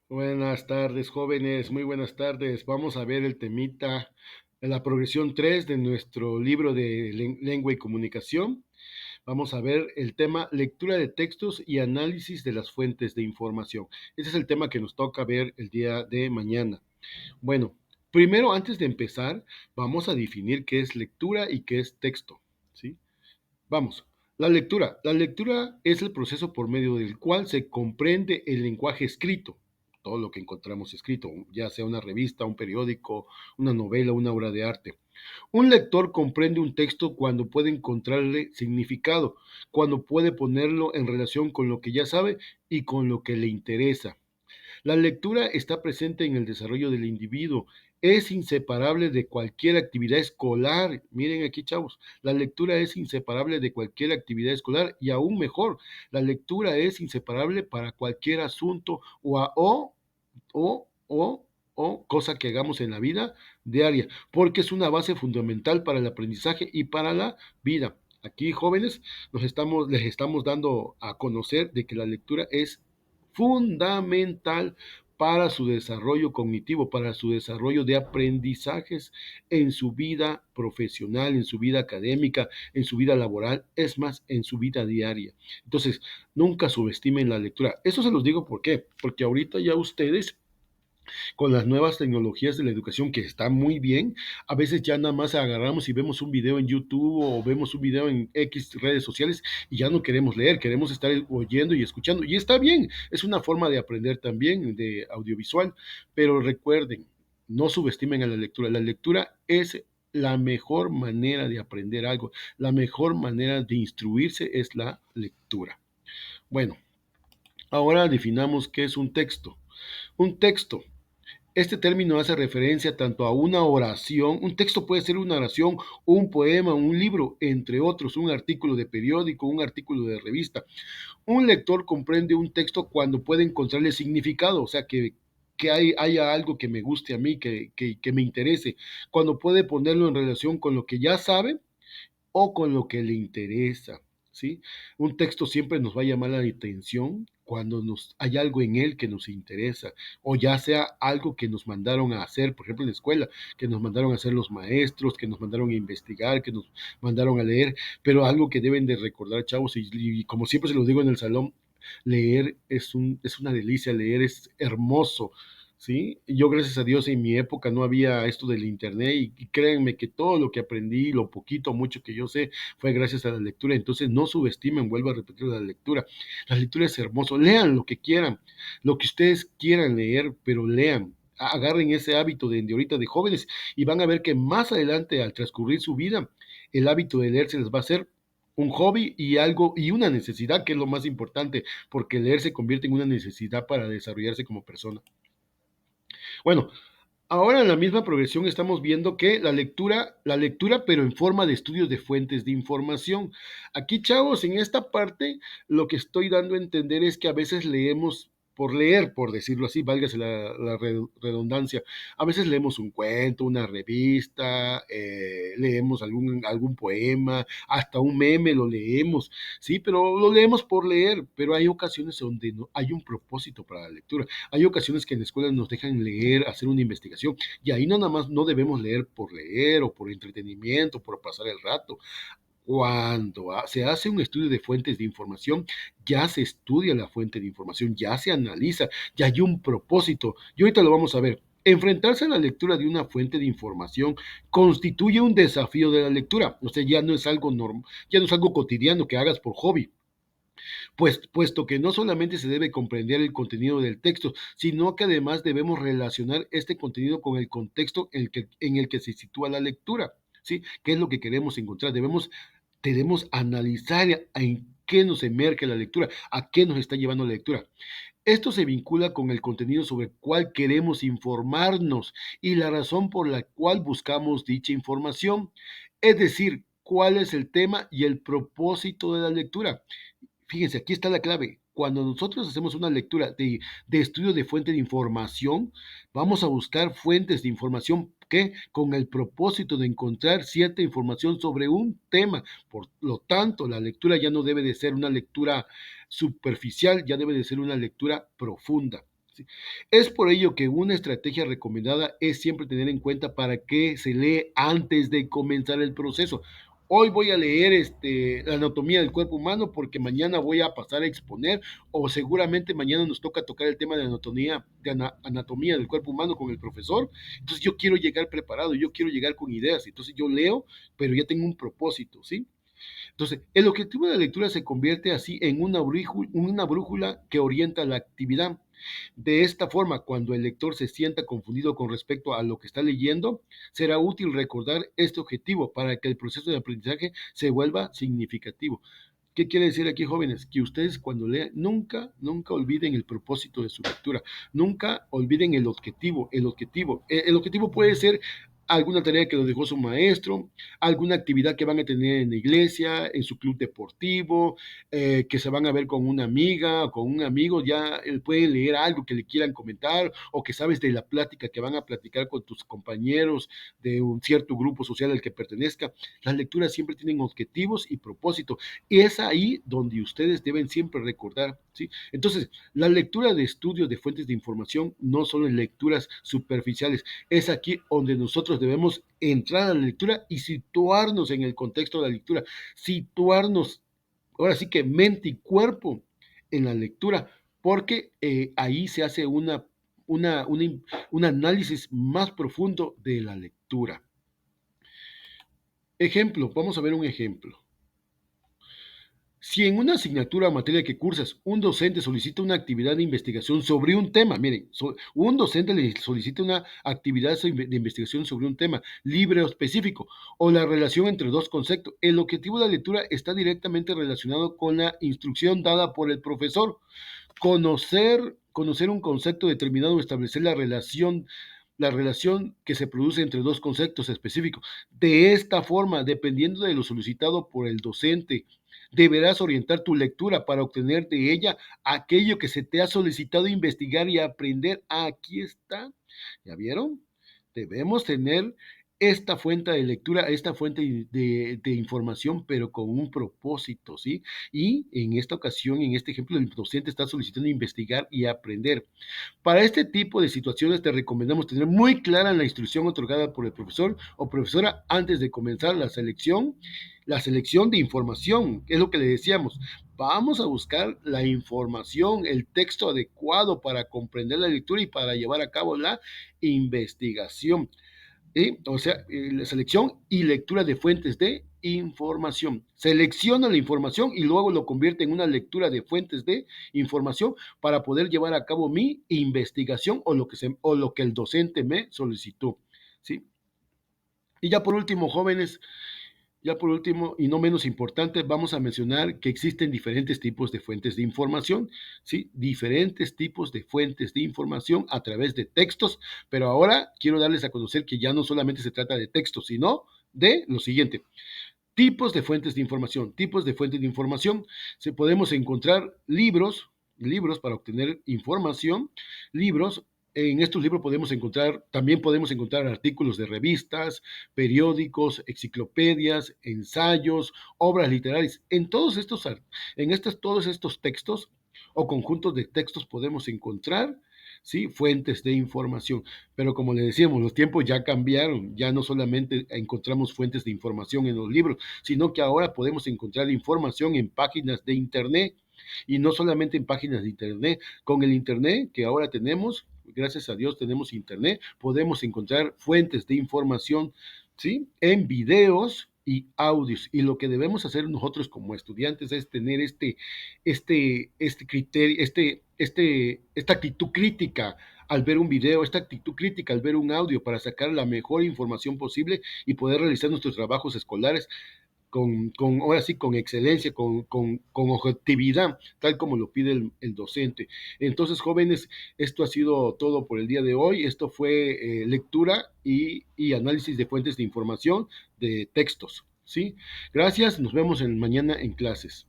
Buenas tardes, jóvenes, muy buenas tardes. Vamos a ver el temita, la progresión 3 de nuestro libro de lengua y comunicación. Vamos a ver el tema lectura de textos y análisis de las fuentes de información. Ese es el tema que nos toca ver el día de mañana. Bueno, primero, antes de empezar, vamos a definir qué es lectura y qué es texto, ¿sí? Vamos, la lectura. La lectura es el proceso por medio del cual se comprende el lenguaje escrito, todo lo que encontramos escrito, ya sea una revista, un periódico, una novela, una obra de arte. Un lector comprende un texto cuando puede encontrarle significado, cuando puede ponerlo en relación con lo que ya sabe y con lo que le interesa. La lectura está presente en el desarrollo del individuo. Es inseparable de cualquier actividad escolar. Miren aquí, chavos, la lectura es inseparable de cualquier actividad escolar y aún mejor, la lectura es inseparable para cualquier asunto o cosa que hagamos en la vida diaria, porque es una base fundamental para el aprendizaje y para la vida. Aquí, jóvenes, les estamos dando a conocer de que la lectura es fundamental para su desarrollo cognitivo, para su desarrollo de aprendizajes en su vida profesional, en su vida académica, en su vida laboral, es más, en su vida diaria. Entonces, nunca subestimen la lectura. Eso se los digo, ¿por qué? Porque ahorita ya ustedes con las nuevas tecnologías de la educación que está muy bien, a veces ya nada más agarramos y vemos un video en YouTube o vemos un video en X redes sociales y ya no queremos leer, queremos estar oyendo y escuchando. Y está bien, es una forma de aprender también de audiovisual, pero recuerden, no subestimen a la lectura. La lectura es la mejor manera de aprender algo, la mejor manera de instruirse es la lectura. Bueno, ahora definamos qué es un texto. Un texto, este término hace referencia tanto a una oración, un texto puede ser una oración, un poema, un libro, entre otros, un artículo de periódico, un artículo de revista. Un lector comprende un texto cuando puede encontrarle significado, o sea, haya algo que me guste a mí, que me interese, cuando puede ponerlo en relación con lo que ya sabe o con lo que le interesa, ¿sí? Un texto siempre nos va a llamar la atención cuando hay algo en él que nos interesa, o ya sea algo que nos mandaron a hacer, por ejemplo en la escuela, que nos mandaron a hacer los maestros, que nos mandaron a investigar, que nos mandaron a leer, pero algo que deben de recordar, chavos, y como siempre se los digo en el salón, leer es una delicia, leer es hermoso, ¿sí? Yo, gracias a Dios, en mi época no había esto del internet y créanme que todo lo que aprendí, lo poquito o mucho que yo sé, fue gracias a la lectura. Entonces, no subestimen, vuelvo a repetir la lectura. La lectura es hermoso. Lean lo que quieran, lo que ustedes quieran leer, pero lean. Agarren ese hábito de ahorita de jóvenes y van a ver que más adelante, al transcurrir su vida, el hábito de leer se les va a hacer un hobby y algo y una necesidad, que es lo más importante, porque leer se convierte en una necesidad para desarrollarse como persona. Bueno, ahora en la misma progresión estamos viendo que la lectura, pero en forma de estudios de fuentes de información. Aquí, chavos, en esta parte, lo que estoy dando a entender es que a veces leemos por leer, por decirlo así, válgase la redundancia. A veces leemos un cuento, una revista, leemos algún poema, hasta un meme lo leemos, sí, pero lo leemos por leer, pero hay ocasiones donde no hay un propósito para la lectura. Hay ocasiones que en la escuela nos dejan leer, hacer una investigación, y ahí nada más no debemos leer o por entretenimiento, por pasar el rato. Cuando se hace un estudio de fuentes de información, ya se estudia la fuente de información, ya se analiza, ya hay un propósito. Y ahorita lo vamos a ver. Enfrentarse a la lectura de una fuente de información constituye un desafío de la lectura. O sea, ya no es algo normal, ya no es algo cotidiano que hagas por hobby, puesto que no solamente se debe comprender el contenido del texto, sino que además debemos relacionar este contenido con el contexto en el que se sitúa la lectura, ¿sí? ¿Qué es lo que queremos encontrar? Debemos analizar en qué nos emerge la lectura, a qué nos está llevando la lectura. Esto se vincula con el contenido sobre el cual queremos informarnos y la razón por la cual buscamos dicha información, es decir, cuál es el tema y el propósito de la lectura. Fíjense, aquí está la clave. Cuando nosotros hacemos una lectura de estudio de fuente de información, vamos a buscar fuentes de información que con el propósito de encontrar cierta información sobre un tema. Por lo tanto, la lectura ya no debe de ser una lectura superficial, ya debe de ser una lectura profunda. ¿sí? Es por ello que una estrategia recomendada es siempre tener en cuenta para qué se lee antes de comenzar el proceso. Hoy voy a leer la anatomía del cuerpo humano porque mañana voy a pasar a exponer o seguramente mañana nos toca tocar el tema de anatomía del cuerpo humano con el profesor. Entonces yo quiero llegar preparado, yo quiero llegar con ideas. Entonces yo leo, pero ya tengo un propósito, ¿sí? Entonces, el objetivo de la lectura se convierte así en una brújula que orienta la actividad. De esta forma, cuando el lector se sienta confundido con respecto a lo que está leyendo, será útil recordar este objetivo para que el proceso de aprendizaje se vuelva significativo. ¿Qué quiere decir aquí, jóvenes? Que ustedes cuando lean, nunca, nunca olviden el propósito de su lectura, nunca olviden el objetivo, el objetivo. El objetivo puede ser alguna tarea que nos dejó su maestro, alguna actividad que van a tener en la iglesia, en su club deportivo, que se van a ver con una amiga o con un amigo, ya pueden leer algo que le quieran comentar o que sabes de la plática que van a platicar con tus compañeros de un cierto grupo social al que pertenezca. Las lecturas siempre tienen objetivos y propósito. Y es ahí donde ustedes deben siempre recordar, ¿sí? Entonces, la lectura de estudios de fuentes de información no son lecturas superficiales. Es aquí donde nosotros debemos entrar a la lectura y situarnos en el contexto de la lectura, situarnos, ahora sí que mente y cuerpo en la lectura, porque ahí se hace una, una, un análisis más profundo de la lectura. Ejemplo, vamos a ver un ejemplo. Si en una asignatura o materia que cursas, un docente solicita una actividad de investigación sobre un tema, miren, un docente le solicita una actividad de investigación sobre un tema libre o específico, o la relación entre dos conceptos, el objetivo de la lectura está directamente relacionado con la instrucción dada por el profesor. Conocer un concepto determinado o establecer la relación que se produce entre dos conceptos específicos. De esta forma, dependiendo de lo solicitado por el docente, deberás orientar tu lectura para obtener de ella aquello que se te ha solicitado investigar y aprender. Aquí está. ¿Ya vieron? Debemos tener esta fuente de lectura, esta fuente de información, pero con un propósito, ¿sí? Y en esta ocasión, en este ejemplo, el docente está solicitando investigar y aprender. Para este tipo de situaciones te recomendamos tener muy clara la instrucción otorgada por el profesor o profesora antes de comenzar la selección de información, que es lo que le decíamos. Vamos a buscar la información, el texto adecuado para comprender la lectura y para llevar a cabo la investigación. O sea, la selección y lectura de fuentes de información. Selecciona la información y luego lo convierte en una lectura de fuentes de información para poder llevar a cabo mi investigación o lo que el docente me solicitó. ¿Sí? Y ya por último, jóvenes, ya por último, y no menos importante, vamos a mencionar que existen diferentes tipos de fuentes de información, ¿sí? Diferentes tipos de fuentes de información a través de textos, pero ahora quiero darles a conocer que ya no solamente se trata de textos, sino de lo siguiente. Tipos de fuentes de información. Tipos de fuentes de información. Podemos encontrar libros para obtener información, libros. En estos libros también podemos encontrar artículos de revistas, periódicos, enciclopedias, ensayos, obras literarias. Todos estos textos o conjuntos de textos podemos encontrar, ¿sí? Fuentes de información. Pero como le decíamos, los tiempos ya cambiaron, ya no solamente encontramos fuentes de información en los libros, sino que ahora podemos encontrar información en páginas de Internet y no solamente en páginas de Internet. Con el Internet que ahora tenemos, gracias a Dios tenemos Internet, podemos encontrar fuentes de información, ¿sí? En videos y audios. Y lo que debemos hacer nosotros como estudiantes es tener este criterio, esta actitud crítica al ver un video, esta actitud crítica al ver un audio para sacar la mejor información posible y poder realizar nuestros trabajos escolares ahora sí, con excelencia, con objetividad, tal como lo pide el docente. Entonces, jóvenes, esto ha sido todo por el día de hoy. Esto fue lectura y análisis de fuentes de información de textos. ¿Sí? Gracias, nos vemos mañana en clases.